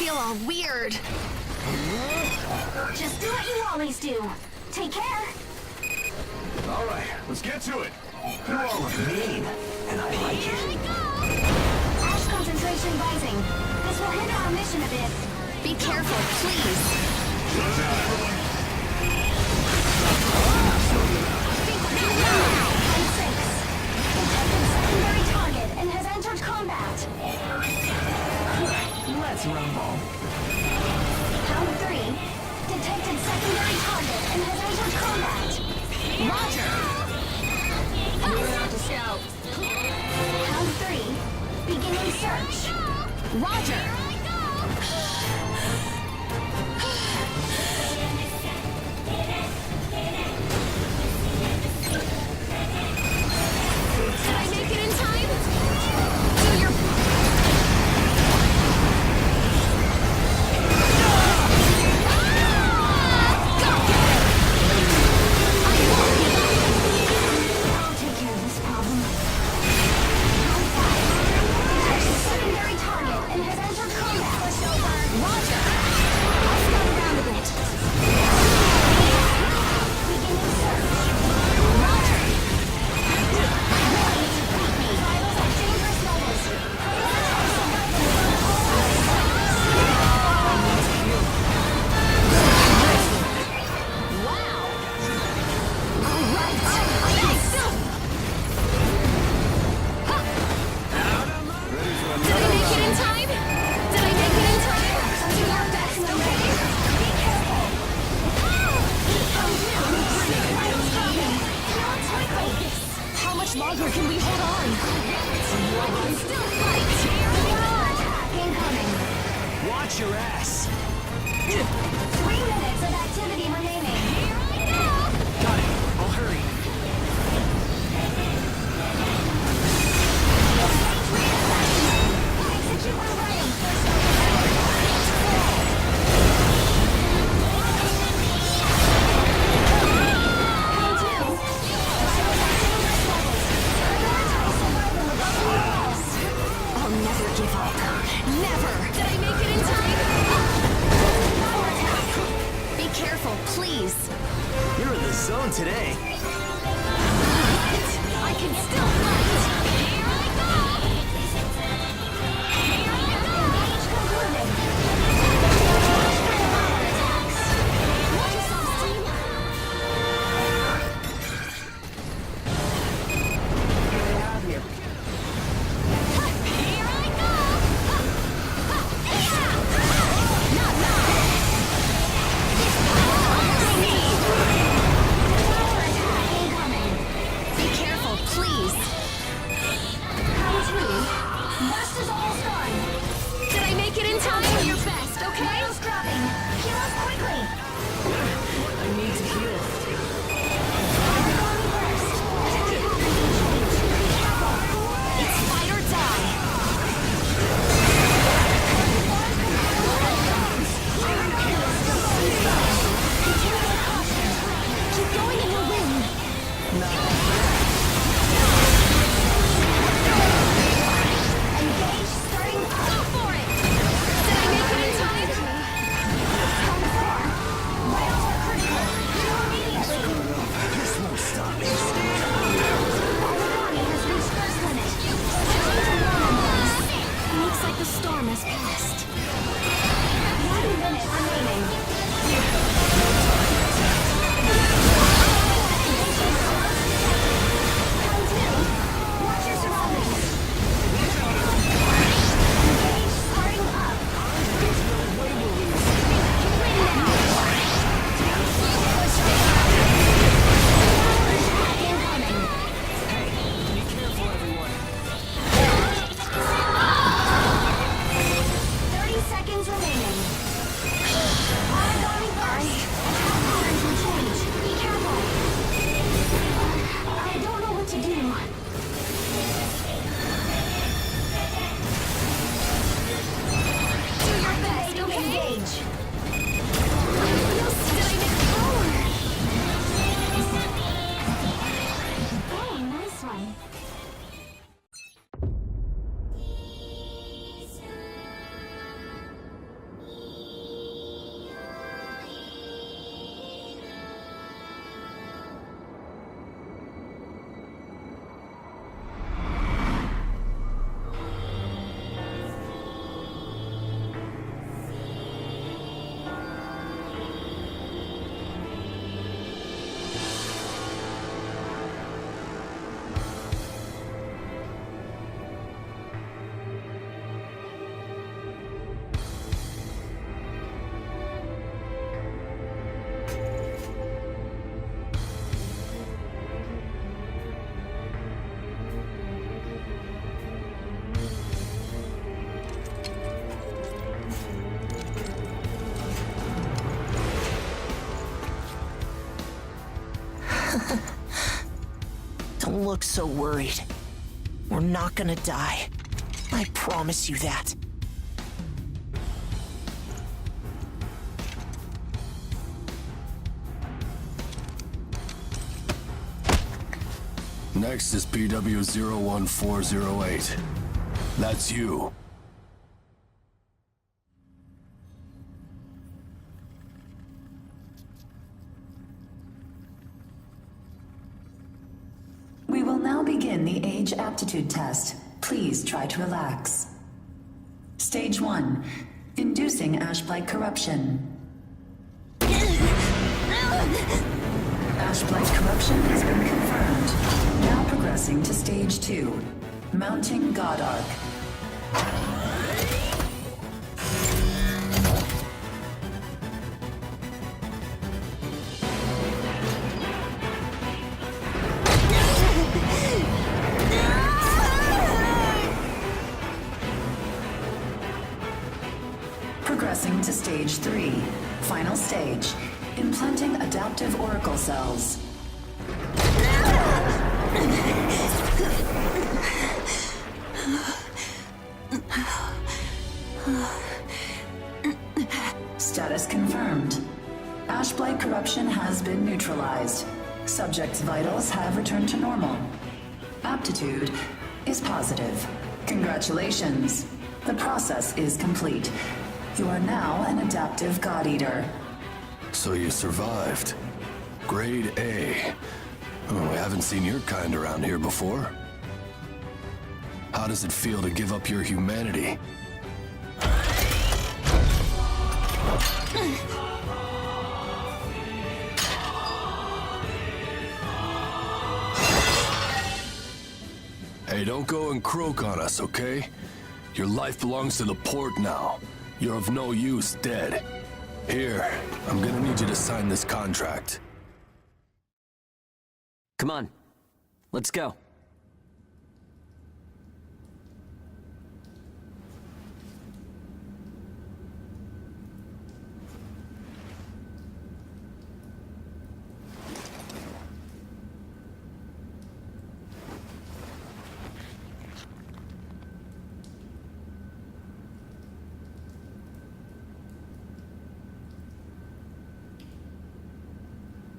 feel all weird. Just do what you always do. Take care. All right, let's get to it. You all look mean, and I like it. Ash concentration rising. This will hinder our mission a bit. Be careful, please. Round 6. Detected secondary target and has entered combat. Let's rumble. Round 3. Detected secondary target and has entered combat. Roger! Moving out to scout. Round 3. Beginning search. Roger! Did I make it in time? Do your... I'll take care of this problem. Round 5. Detected secondary target and has entered combat. Roger! I'll scout around a bit. Beginning search. Roger! Rivals at dangerous levels. Wow! All right! Nice! Did I make it in time? Did I make it in time? Do your best, okay? Be careful. Not quickly. How much longer can we hold on? I can still fight! Attack incoming. Watch your ass. 3 minutes of activity remaining. Got it. I'll hurry. Execute when ready. Round 2. Rivals at dangerous levels. Prioritize survival above all else. I'll never give up. Never! Did I make it in time? Power attack. Be careful, please. You're in the zone today. I can still fight! Engage concluded. Power attacks. Watch yourselves, team. Get out of here. Here I go! Not now! Power attack Don't look so worried. We're not gonna die. I promise you that. Next is PW01408. That's you. We will now begin the age aptitude test. Please try to relax. Stage 1. Inducing ash-blight corruption. Ash-blight corruption has been confirmed. Now progressing to Stage 2. Mounting God Arc. Progressing to Stage 3. Final stage. Implanting adaptive oracle cells. Status confirmed. Ash-blight corruption has been neutralized. Subject's vitals have returned to normal. Aptitude is positive. Congratulations. The process is complete. You are now an adaptive God Eater. So you survived. Grade A. Oh, we haven't seen your kind around here before. How does it feel to give up your humanity? Hey, don't go and croak on us, okay? Your life belongs to the port now. You're of no use dead. Here, I'm gonna need you to sign this contract. Come on, let's go.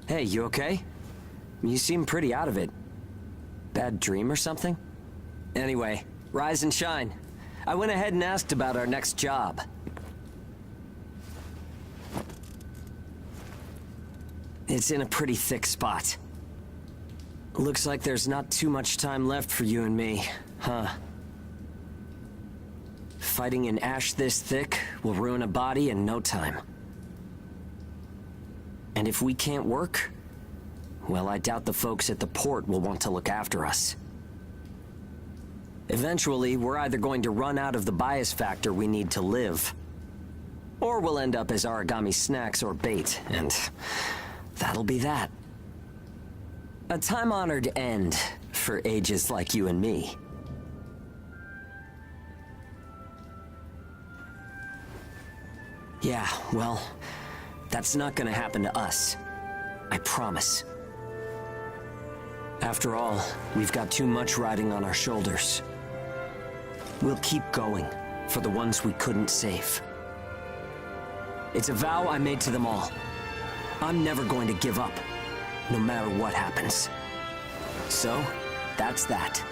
Hey, you okay? You seem pretty out of it. Bad dream or something? Anyway, rise and shine. I went ahead and asked about our next job. It's in a pretty thick spot. Looks like there's not too much time left for you and me, huh? Fighting an ash this thick will ruin a body in no time. And if we can't work, well, I doubt the folks at the port will want to look after us. Eventually, we're either going to run out of the bias factor we need to live, or we'll end up as origami snacks or bait, and that'll be that. A time-honored end for ages like you and me. Yeah, well, that's not gonna happen to us. I promise. After all, we've got too much riding on our shoulders. We'll keep going for the ones we couldn't save. It's a vow I made to them all. I'm never going to give up, no matter what happens. So, that's that.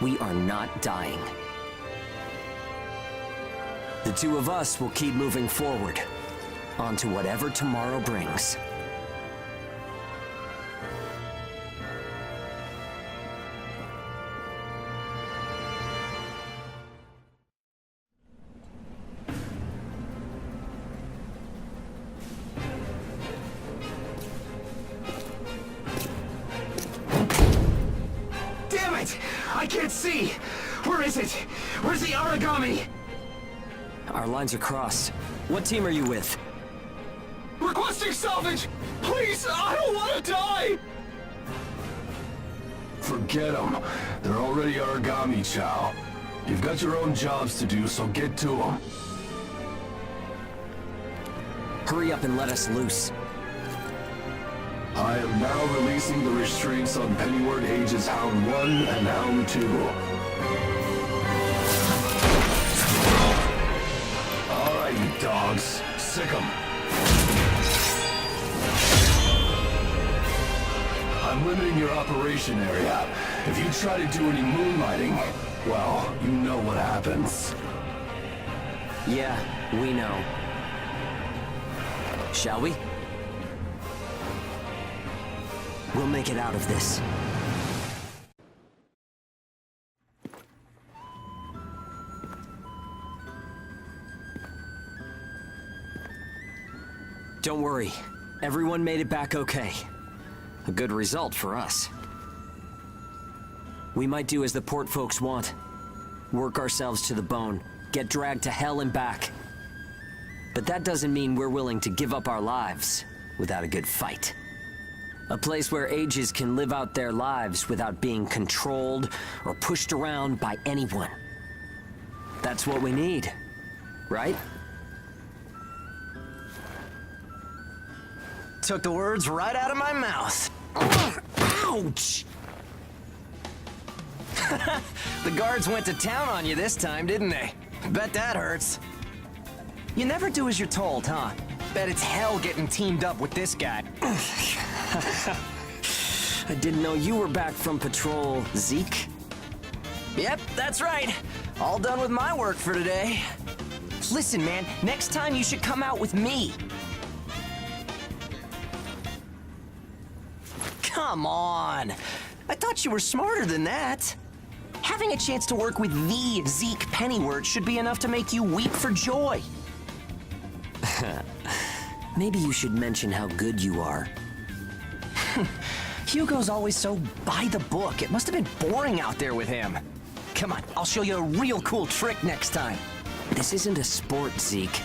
We are not dying. The two of us will keep moving forward, onto whatever tomorrow brings. Damn it! I can't see! Where is it? Where's the origami? Our lines are crossed. What team are you with? Requesting salvage! Please, I don't want to die! Forget them. They're already origami, Chow. You've got your own jobs to do, so get to them. Hurry up and let us loose. I am now releasing the restraints on Pennywort Ages Hound 1 and Hound 2. Alright, you dogs. Sick 'em. I'm limiting your operation area. If you try to do any moonlighting, well, you know what happens. Yeah, we know. Shall we? We'll make it out of this. Don't worry. Everyone made it back okay. A good result for us. We might do as the port folks want. Work ourselves to the bone. Get dragged to hell and back. But that doesn't mean we're willing to give up our lives without a good fight. A place where ages can live out their lives without being controlled or pushed around by anyone. That's what we need, right? Took the words right out of my mouth. Ouch! The guards went to town on you this time, didn't they? Bet that hurts. You never do as you're told, huh? Bet it's hell getting teamed up with this guy. I didn't know you were back from patrol, Zeke. Yep, that's right. All done with my work for today. Listen, man, next time you should come out with me. Come on. I thought you were smarter than that. Having a chance to work with the Zeke Pennywort should be enough to make you weep for joy. Maybe you should mention how good you are. Hugo's always so by the book. It must have been boring out there with him. Come on, I'll show you a real cool trick next time. This isn't a sport, Zeke.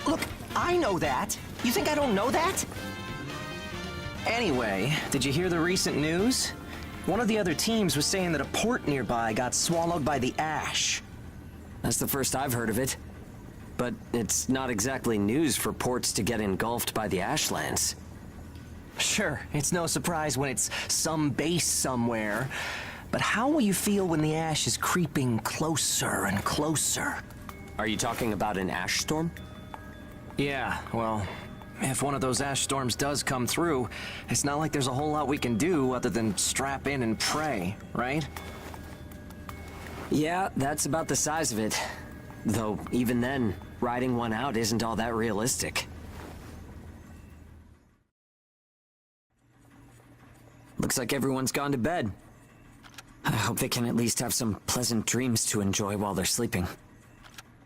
Look, I know that. You think I don't know that? Anyway, did you hear the recent news? One of the other teams was saying that a port nearby got swallowed by the ash. That's the first I've heard of it. But it's not exactly news for ports to get engulfed by the ashlands. Sure, it's no surprise when it's some base somewhere. But how will you feel when the ash is creeping closer and closer? Are you talking about an ash storm? Yeah, well, if one of those ash storms does come through, it's not like there's a whole lot we can do other than strap in and pray, right? Yeah, that's about the size of it. Though, even then, riding one out isn't all that realistic. Looks like everyone's gone to bed. I hope they can at least have some pleasant dreams to enjoy while they're sleeping.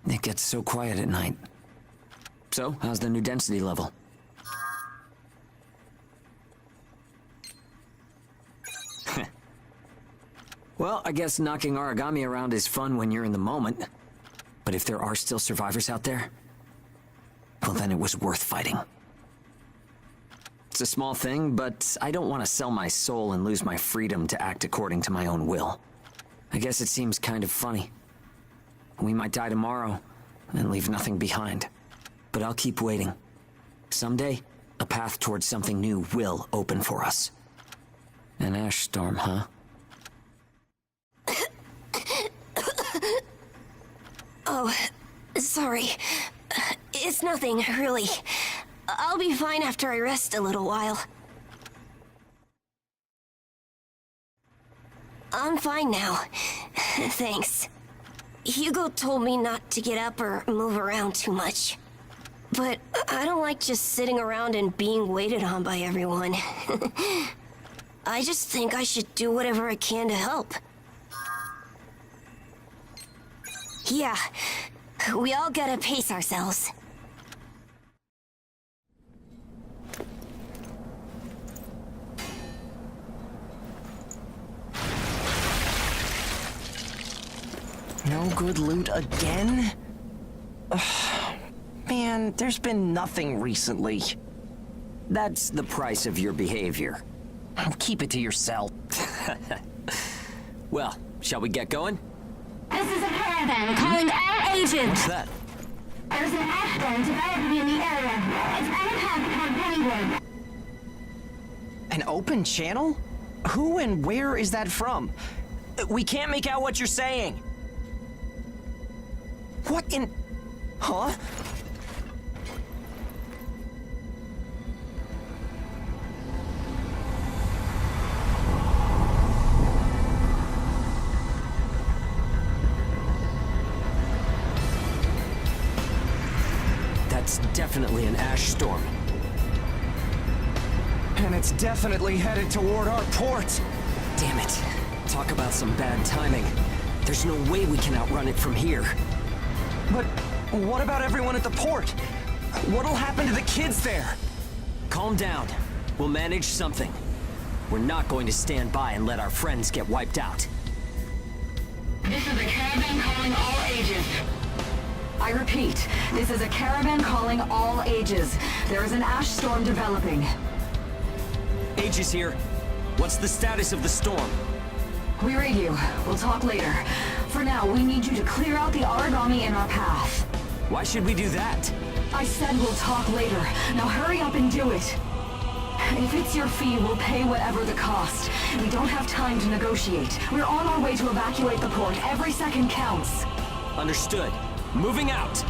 It gets so quiet at night. So, how's the new density level? Well, I guess knocking origami around is fun when you're in the moment. But if there are still survivors out there, well, then it was worth fighting. It's a small thing, but I don't want to sell my soul and lose my freedom to act according to my own will. I guess it seems kind of funny. We might die tomorrow and leave nothing behind. But I'll keep waiting. Someday, a path towards something new will open for us. An ash storm, huh? Oh, sorry. It's nothing, really. I'll be fine after I rest a little while. I'm fine now. Thanks. Hugo told me not to get up or move around too much. But I don't like just sitting around and being waited on by everyone. I just think I should do whatever I can to help. Yeah, we all gotta pace ourselves. No good loot again? Ugh, man, there's been nothing recently. That's the price of your behavior. Keep it to yourself. Well, shall we get going? This is a caravan calling all agents. What's that? There's an ash storm developing in the area. It's on a path toward Pennywort. open channel? Who and where is that from? We can't make out what you're saying. What in... Huh? That's definitely an ash storm. And it's definitely headed toward our port. Damn it. Talk about some bad timing. There's no way we can outrun it from here. But what about everyone at the port? What'll happen to the kids there? Calm down. We'll manage something. We're not going to stand by and let our friends get wiped out. This is a caravan calling all ages. I repeat, this is a caravan calling all ages. There is an ash storm developing. Age is here. What's the status of the storm? We read you. We'll talk later. For now, we need you to clear out the origami in our path. Why should we do that? I said we'll talk later. Now hurry up and do it. If it's your fee, we'll pay whatever the cost. We don't have time to negotiate. We're on our way to evacuate the port. Every second counts. Understood. Moving out.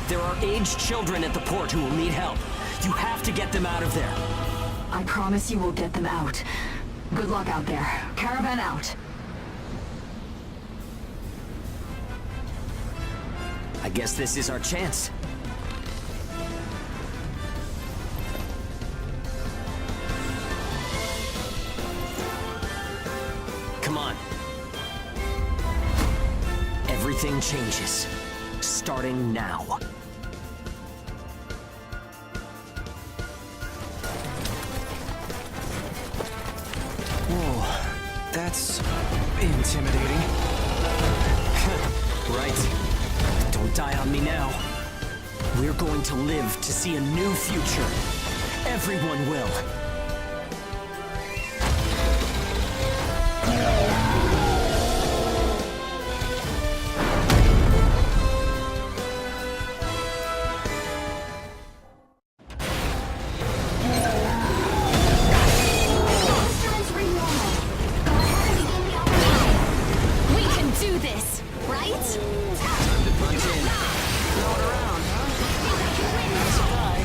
There are aged children at the port who will need help. You have to get them out of there. I promise you we'll get them out. Good luck out there. Caravan out. I guess this is our chance. Come on. Everything changes. Starting now. Whoa, that's intimidating. Right. Don't die on me now. We're going to live to see a new future. Everyone will. Instruments read normal. Go ahead and begin the operation. We can do this, right? Round one. The worst is almost gone.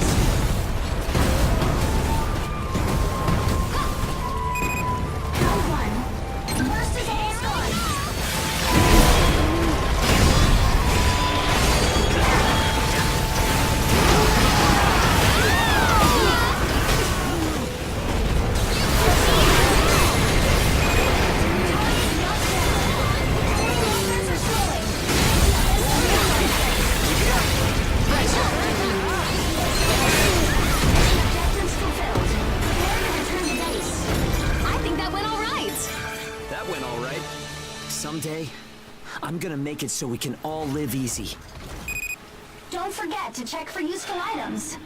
Sensors rolling. Objectives fulfilled. Prepare to return to base. I think that went all right. That went all right. Someday, I'm gonna make it so we can all live easy. Don't forget to check for useful items.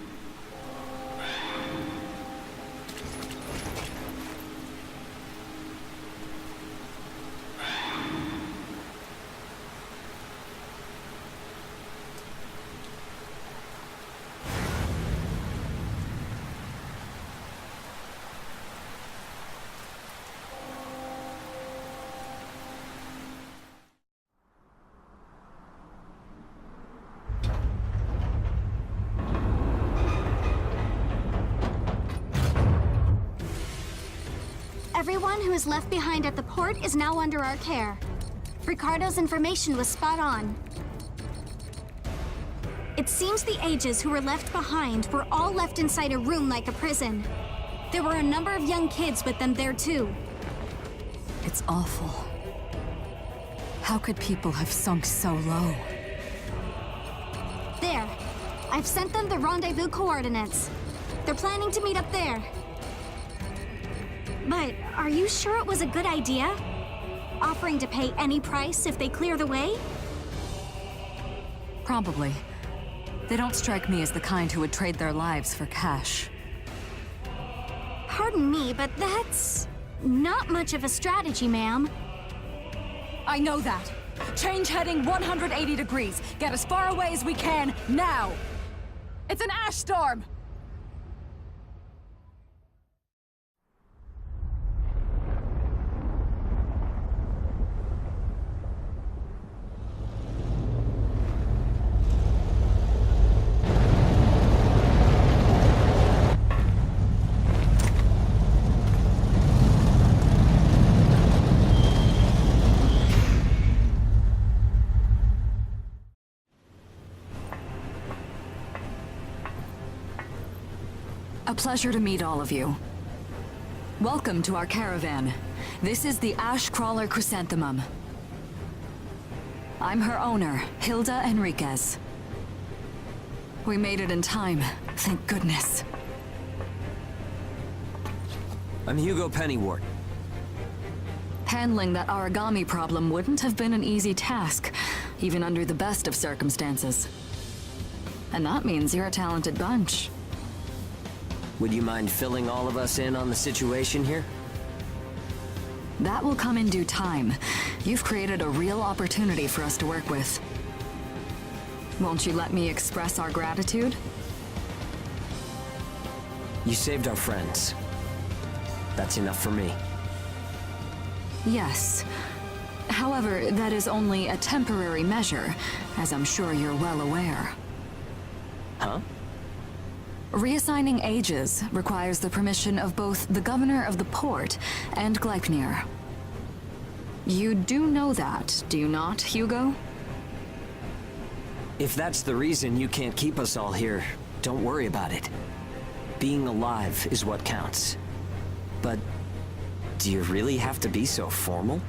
Everyone who is left behind at the port is now under our care. Ricardo's information was spot on. It seems the ages who were left behind were all left inside a room like a prison. There were a number of young kids with them there too. It's awful. How could people have sunk so low? There. I've sent them the rendezvous coordinates. They're planning to meet up there. But are you sure it was a good idea? Offering to pay any price if they clear the way? Probably. They don't strike me as the kind who would trade their lives for cash. Pardon me, but that's not much of a strategy, ma'am. I know that. Change heading 180 degrees. Get as far away as we can, now! It's an ash storm! A pleasure to meet all of you. Welcome to our caravan. This is the Ash Crawler Chrysanthemum. I'm her owner, Hilda Enriquez. We made it in time, thank goodness. I'm Hugo Pennywort. Handling that origami problem wouldn't have been an easy task, even under the best of circumstances. And that means you're a talented bunch. Would you mind filling all of us in on the situation here? That will come in due time. You've created a real opportunity for us to work with. Won't you let me express our gratitude? You saved our friends. That's enough for me. Yes. However, that is only a temporary measure, as I'm sure you're well aware. Huh? Reassigning ages requires the permission of both the governor of the port and Gleipnir. You do know that, do you not, Hugo? If that's the reason you can't keep us all here, don't worry about it. Being alive is what counts. But do you really have to be so formal?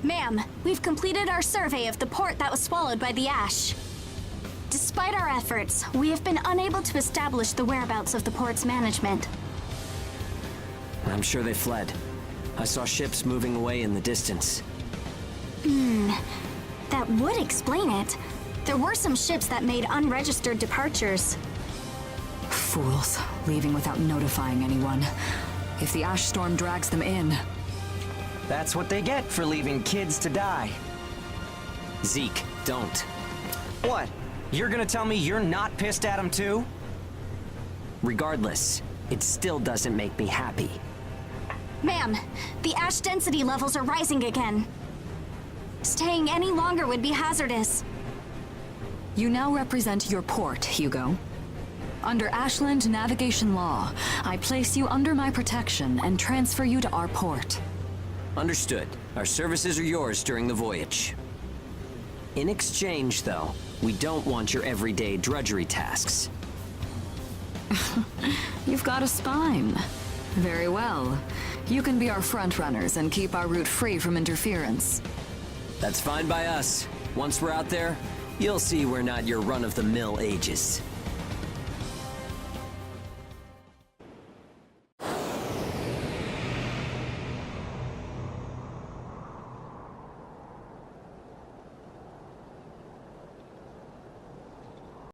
Ma'am, we've completed our survey of the port that was swallowed by the ash. Despite our efforts, we have been unable to establish the whereabouts of the port's management. I'm sure they fled. I saw ships moving away in the distance. That would explain it. There were some ships that made unregistered departures. Fools, leaving without notifying anyone. If the ash storm drags them in... That's what they get for leaving kids to die. Zeke, don't. What? You're gonna tell me you're not pissed at him too? Regardless, it still doesn't make me happy. Ma'am, the ash density levels are rising again. Staying any longer would be hazardous. You now represent your port, Hugo. Under Ashland navigation law, I place you under my protection and transfer you to our port. Understood. Our services are yours during the voyage. In exchange, though, we don't want your everyday drudgery tasks. You've got a spine. Very well. You can be our front runners and keep our route free from interference. That's fine by us. Once we're out there, you'll see we're not your run-of-the-mill ages.